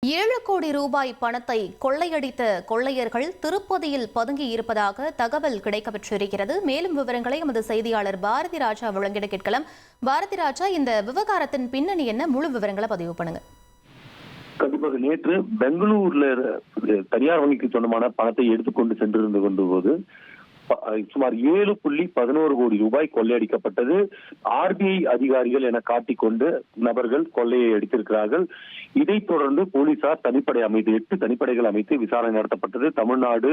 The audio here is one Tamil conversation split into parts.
7 கோடி ரூபாய் பணத்தை கொள்ளையடித்த கொள்ளையர்கள் திருப்பதியில் பதுங்கி இருப்பதாக தகவல் கிடைக்கப்பெற்றிருக்கிறது. மேலும் விவரங்களை எமது செய்தியாளர் பாரதி ராஜா வழங்கிட கேட்கலாம். பாரதி ராஜா, இந்த விவகாரத்தின் பின்னணி என்ன? முழு விவரங்களை பதிவு பண்ணுங்க. கண்டிப்பாக நேற்று பெங்களூர்ல தனியார் வங்கிக்கு சொந்தமான பணத்தை எடுத்துக்கொண்டு சென்றிருந்த போது சுமார் 7.11 கோடி ரூபாய் கொள்ளையடிக்கப்பட்டது. ஆர்பிஐ அதிகாரிகள் என காட்டிக்கொண்டு நபர்கள் கொள்ளையை அடித்திருக்கிறார்கள். இதைத் தொடர்ந்து போலீசார் தனிப்படை அமைத்து 8 தனிப்படைகள் அமைத்து விசாரணை நடத்தப்பட்டது. தமிழ்நாடு,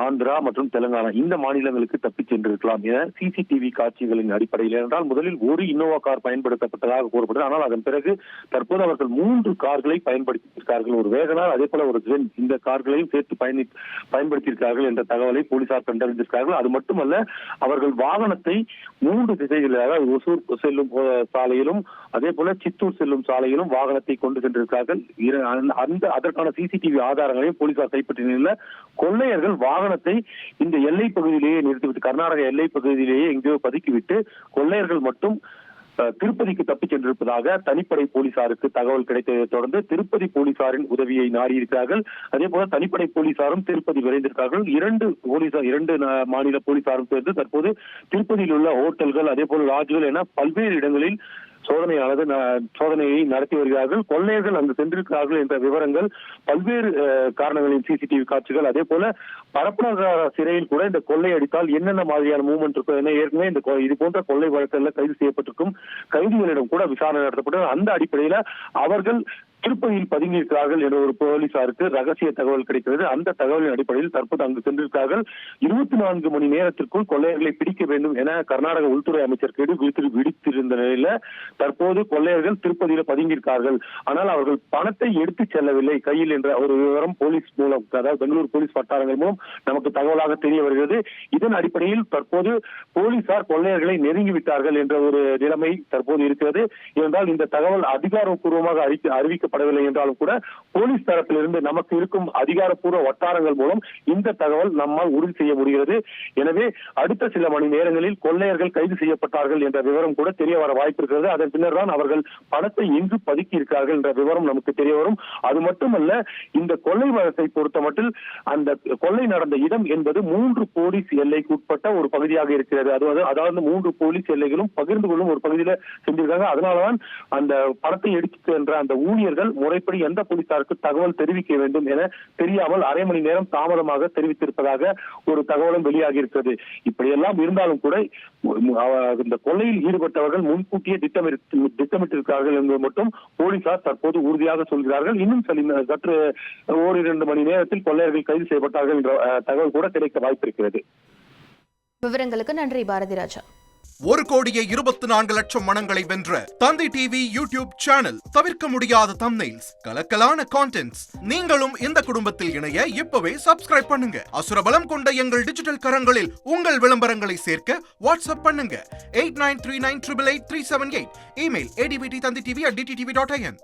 ஆந்திரா மற்றும் தெலுங்கானா இந்த மாநிலங்களுக்கு தப்பிச் சென்றிருக்கலாம் என சிசிடிவி காட்சிகளின் அடிப்படையில். என்றால் முதலில் ஒரு இன்னோவா கார் பயன்படுத்தப்பட்டதாக கூறப்பட்டது. ஆனால் அதன் பிறகு தற்போது அவர்கள் 3 கார்களை பயன்படுத்தியிருக்கிறார்கள். ஒரு வேகனார், அதே போல ஒரு ஜென், இந்த கார்களையும் சேர்த்து பயன்படுத்தியிருக்கிறார்கள் என்ற தகவலை போலீசார் கண்டறிந்திருக்கிறார்கள். அது மட்டுமல்ல, அவர்கள் வாகனத்தை 3 திசைகளில், அதாவது ஒசூர் செல்லும் சாலையிலும் அதே போல சித்தூர் செல்லும் சாலையிலும் வாகனத்தை கொண்டு சென்றிருக்கிறார்கள். அதற்கான சிசிடிவி ஆதாரங்களையும் போலீசார் கைப்பற்றிய நிலையில் கொள்ளையர்கள் வாகனத்தை இந்த எல்லை பகுதியிலேயே நிறுத்திவிட்டு, கர்நாடக எல்லை பகுதியிலேயே எங்கேயோ பதுக்கிவிட்டு கொள்ளையர்கள் மட்டும் திருப்பதிக்கு தப்பிச் சென்றிருப்பதாக தனிப்படை போலீசாருக்கு தகவல் கிடைத்ததை தொடர்ந்து திருப்பதி போலீசாரின் உதவியை நாடியிருக்கிறார்கள். அதே போல தனிப்படை போலீசாரும் திருப்பதி விரைந்திருக்கிறார்கள். 2 மாநில போலீசாரும் சேர்ந்து தற்போது திருப்பதியில் உள்ள ஹோட்டல்கள், அதே போல லாட்ஜ்கள் என பல்வேறு இடங்களில் சோதனையை நடத்தி வருகிறார்கள். கொள்ளையர்கள் அங்கு சென்றிருக்கிறார்கள் என்ற விவரங்கள், பல்வேறு காரணங்களின் சிசிடிவி காட்சிகள், அதே போல பரப்பனகார சிறையில் கூட இந்த கொள்ளை அடித்தால் என்னென்ன மாதிரியான மூவ்மெண்ட் இருக்கும் என ஏற்கனவே இது போன்ற கொள்ளை வழக்குகளில் கைது செய்யப்பட்டிருக்கும் கைதிகளிடம் கூட விசாரணை நடத்தப்பட்டு அந்த அடிப்படையில் அவர்கள் திருப்பதியில் பதுங்கியிருக்கிறார்கள் என்ற ஒரு போலீசாருக்கு ரகசிய தகவல் கிடைக்கிறது. அந்த தகவலின் அடிப்படையில் தற்போது அங்கு சென்றிருக்கிறார்கள். 24 மணி நேரத்திற்குள் கொள்ளையர்களை பிடிக்க வேண்டும் என கர்நாடக உள்துறை அமைச்சர் கெடு விடுத்திருந்த நிலையில தற்போது கொள்ளையர்கள் திருப்பதியில பதுங்கியிருக்கிறார்கள். ஆனால் அவர்கள் பணத்தை எடுத்து செல்லவில்லை கையில் என்ற ஒரு விவரம் போலீஸ் மூலம், அதாவது பெங்களூர் போலீஸ் வட்டாரங்கள் மூலம் நமக்கு தகவலாக தெரிய வருகிறது. இதன் அடிப்படையில் தற்போது போலீசார் கொள்ளையர்களை நெருங்கிவிட்டார்கள் என்ற ஒரு நிலைமை தற்போது இருக்கிறது. இருந்தால் இந்த தகவல் அதிகாரப்பூர்வமாக அறிவிக்கப்படவில்லை என்றாலும் கூட போலீஸ் தரப்பிலிருந்து நமக்கு இருக்கும் அதிகாரப்பூர்வ வட்டாரங்கள் மூலம் இந்த தகவல் நம்மால் உறுதி செய்ய முடிகிறது. எனவே அடுத்த சில மணி நேரங்களில் கொள்ளையர்கள் கைது செய்யப்பட்டார்கள் என்ற விவரம் கூட தெரிய வர வாய்ப்பு இருக்கிறது. அதன் பின்னர் தான் அவர்கள் பணத்தை எங்கு பதுக்கி இருக்கிறார்கள் என்ற விவரம் நமக்கு தெரிய வரும். அது மட்டுமல்ல, இந்த கொள்ளை வழக்கை பொறுத்த மட்டில் அந்த கொள்ளை நடந்த இடம் என்பது 3 போலீஸ் எல்லைக்கு உட்பட்ட ஒரு பகுதியாக இருக்கிறது. அதாவது 3 போலீஸ் எல்லைகளும் பகிர்ந்து கொள்ளும் ஒரு பகுதியில சென்றிருக்காங்க. அதனாலதான் அந்த பணத்தை எடுத்து சென்ற அந்த ஊழியர்கள் முறைப்படி எந்த போலீசாருக்கு தகவல் தெரிவிக்க வேண்டும் என தெரியாமல் அரை மணி நேரம் தாமதமாக தெரிவித்திருப்பதாக ஒரு தகவலும் வெளியாகி இருக்கிறது. இப்படியெல்லாம் இருந்தாலும் கூட இந்த கொள்ளையில் ஈடுபட்டவர்கள் முன்கூட்டியே திட்டமிட்டிருக்கிறார்கள் என்பது மட்டும் போலீசார் தற்போது உறுதியாக சொல்கிறார்கள். இன்னும் சற்று 1-2 மணி நேரத்தில் கொள்ளையர்கள் கைது செய்யப்பட்டார்கள் என்ற தகவல் கூட கிடைக்க வாய்ப்பு இருக்கிறது. விவரங்களுக்கு நன்றி பாரதி ராஜா. 1,24,00,000 மனங்களை வென்ற தந்தி டிவி யூடியூப் சேனல். தவிர்க்க முடியாத தம்ப்நெயில்ஸ், கலக்கலான கான்டென்ட்ஸ். நீங்களும் இந்த குடும்பத்தில் இணைய இப்பவே சப்ஸ்கிரைப் பண்ணுங்க. அசுரபலம் கொண்ட எங்கள் டிஜிட்டல் கரங்களில் உங்கள் விளம்பரங்களை சேர்க்க வாட்ஸ்அப் பண்ணுங்க. 8939888378. Email advtthanditv@dttv.in.